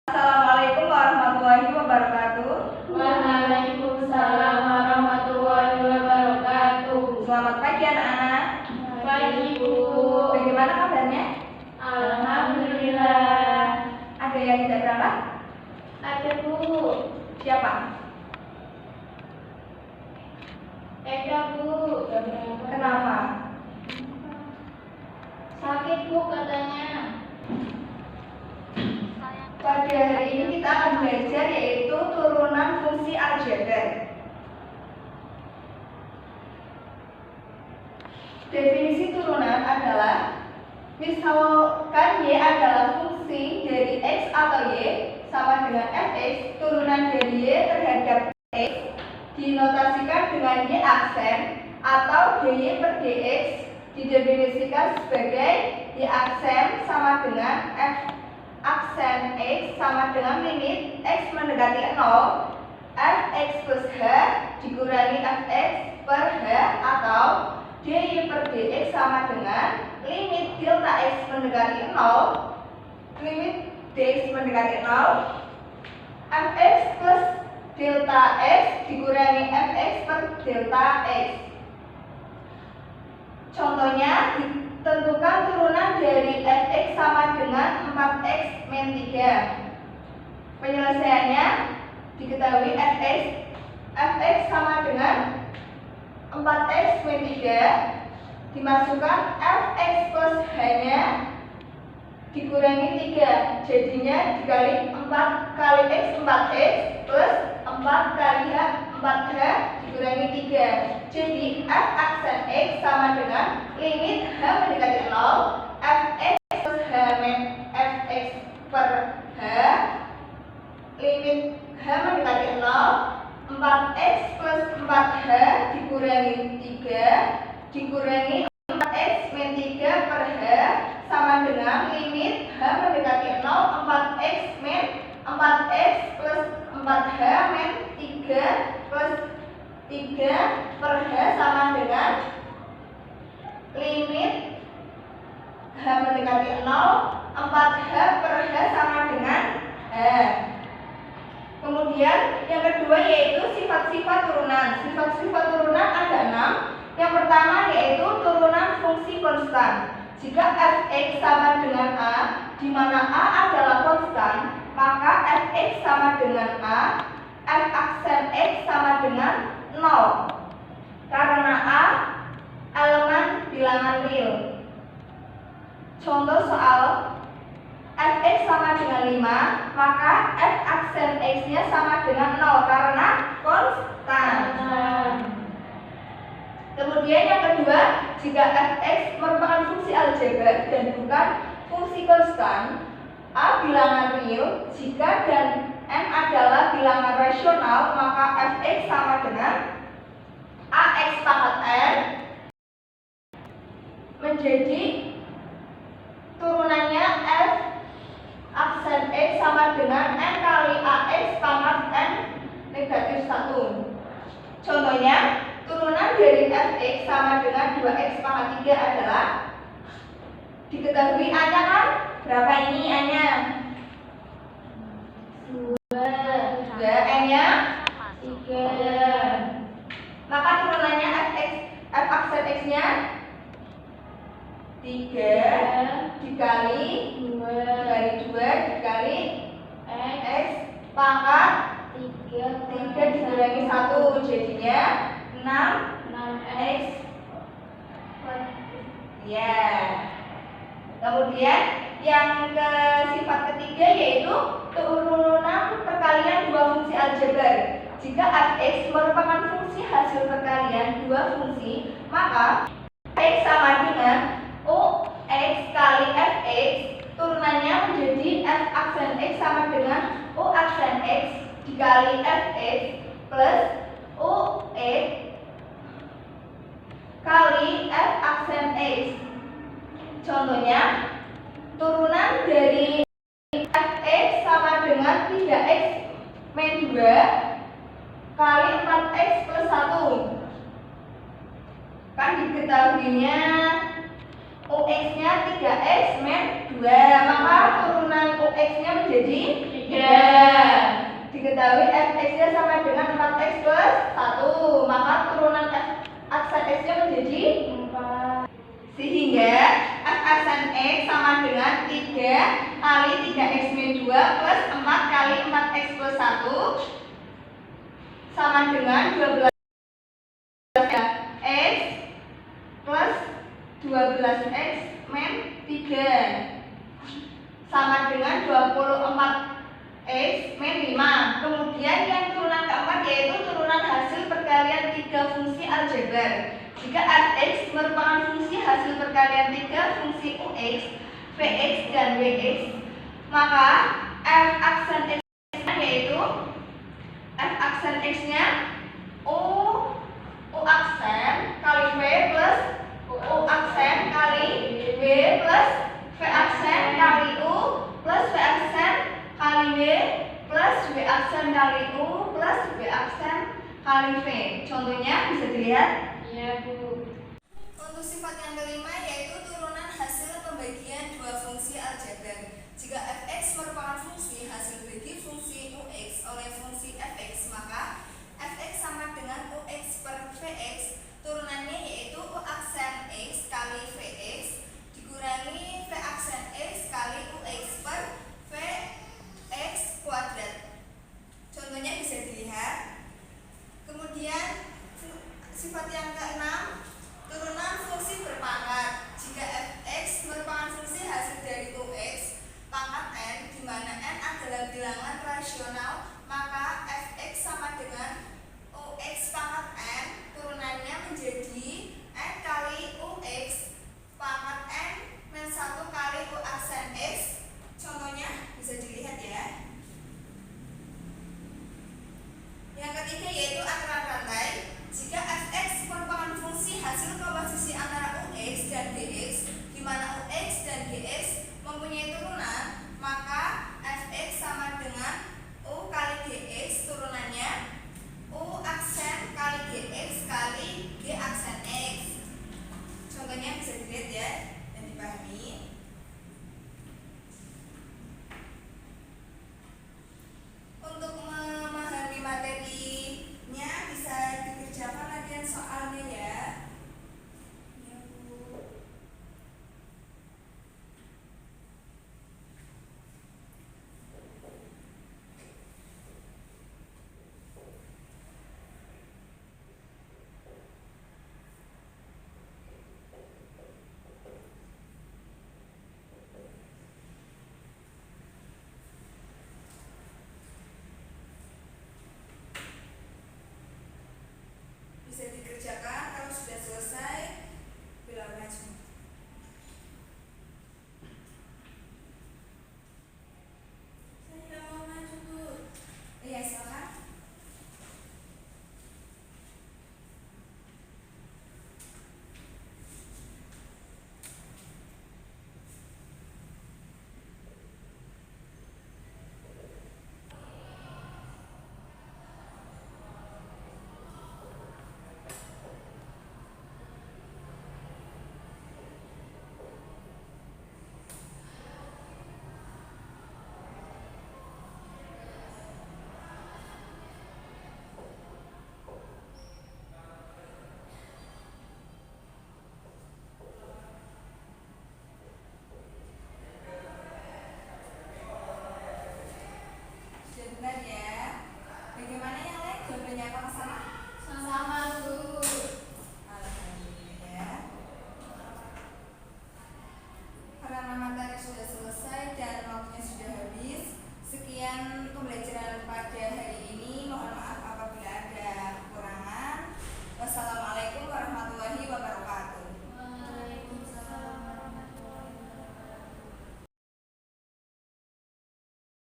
Assalamualaikum warahmatullahi wabarakatuh. Waalaikumsalam warahmatullahi wabarakatuh. Selamat pagi anak-anak. Pagi Bu. Bagaimana kabarnya? Alhamdulillah. Ada yang tidak berangkat? Ada Bu. Siapa? Eka Bu. Kenapa? Sakit Bu katanya. Pada hari ini kita akan belajar yaitu turunan fungsi aljabar. Definisi turunan adalah misalkan Y adalah fungsi dari X atau Y sama dengan fx, turunan dari Y terhadap X dinotasikan dengan Y aksen atau dy per dx didefinisikan sebagai Y aksen sama dengan f aksen X sama dengan limit X mendekati 0 fx plus H dikurangi fx per H atau dy per dx sama dengan limit delta X mendekati 0 limit dx mendekati 0 fx plus delta X dikurangi fx per delta X. Contohnya, tentukan turunan dari fx sama dengan 4x min 3. Penyelesaiannya diketahui fx sama dengan 4x min 3 dimasukkan fx plus h-nya dikurangi 3, jadinya dikali 4 kali x 4x plus 4 kali h 4h dikurangi 3. Jadi f aksen x sama dengan limit h mendekati 0 fx plus h min fx per h limit h mendekati 0 4x plus 4h dikurangi 3 dikurangi 4x min 3 per h sama dengan limit h mendekati 0 4x min 4x plus 4h min 3 plus 3 per h sama dengan limit h mendekati 0 4h per h sama dengan h. Kemudian yang kedua yaitu sifat-sifat turunan. Sifat-sifat turunan ada 6. Yang pertama yaitu turunan fungsi konstan. Jika fx sama dengan a, di mana a adalah konstan, maka fx sama dengan a, f aksen x sama dengan 0. Karena a elemen bilangan real. Contoh soal fx sama dengan 5, maka f aksen x-nya sama dengan 0 karena konstan. Kemudian yang kedua, jika fx merupakan fungsi aljabar dan bukan fungsi konstan, a bilangan real, jika dan m adalah bilangan rasional, maka fx sama dengan ax pangkat n menjadi turunannya f aksen x sama dengan n kali ax pangkat n negatif 1. Contohnya, turunan dari fx sama dengan 2x pangkat 3 adalah diketahui a-nya kan? Berapa ini a-nya? 2. n-nya 3. Maka turunannya f aksen x-nya 3 dikali 2 dikali x pangkat 3 dikurangi 1 jadinya 6x. Ya. Kemudian yang ke sifat ketiga yaitu turunan perkalian dua fungsi aljabar. Jika fx merupakan fungsi hasil perkalian dua fungsi, maka x sama dengan ux kali fx, turunannya menjadi f aksen x sama dengan u aksen x dikali fx plus ux kali f aksen x. Contohnya, turunan dari fx sama dengan 3x min 2 kali 4x plus 1. Kan diketahuinya ux-nya 3x min 2, maka turunan ux-nya menjadi 3. Diketahui fx-nya sama dengan 4x plus 1, maka turunan f aksen x-nya menjadi 4. sehingga f aksen x sama dengan 3 kali 3x min 2 plus 4 kali 4x plus 1 sama dengan 12 x plus 12x min 3 sama dengan 24x min 5. Kemudian yang turunan keempat yaitu turunan hasil perkalian 3 fungsi aljabar. Jika fx merupakan fungsi hasil perkalian 3 fungsi ux, vx, dan wx, maka f aksen x-nya yaitu f aksen x-nya u aksen kali v plus u aksen kali w plus v aksen kali u plus v aksen kali w plus w aksen kali u plus w aksen kali v. Contohnya bisa dilihat. Iya, Bu. Untuk sifat yang kelima yaitu turunan hasil pembagian dua fungsi aljabar. Jika fx merupakan fungsi hasil bagi fungsi ux oleh fungsi fx, maka fx sama dengan ux per vx. Turunannya yaitu u aksen x kali vx dikurangi v aksen x kali ux per vx kuadrat. Contohnya bisa dilihat. Kemudian sifat yang keenam, turunan fungsi berpangkat. Jika fx merupakan fungsi hasil dari ux pangkat n, di mana n adalah bilangan rasional, maka fx sama dengan ux pangkat n, turunannya menjadi n kali ux pangkat n min 1 kali u aksen x. Contohnya bisa dilihat ya. Yang ketiga yaitu aturan rantai. Jika fx merupakan fungsi hasil komposisi antara ux dan gx, di mana ux dan gx mempunyai turunan, maka fx sama dengan u kali gx, turunannya u aksen kali gx kali g aksen x. Contohnya bisa dilihat ya dan dipahami. Untuk memahami materinya bisa dikerjakan latihan soalnya ya. Ya, Bu. Bisa dikerjakan kalau sudah selesai.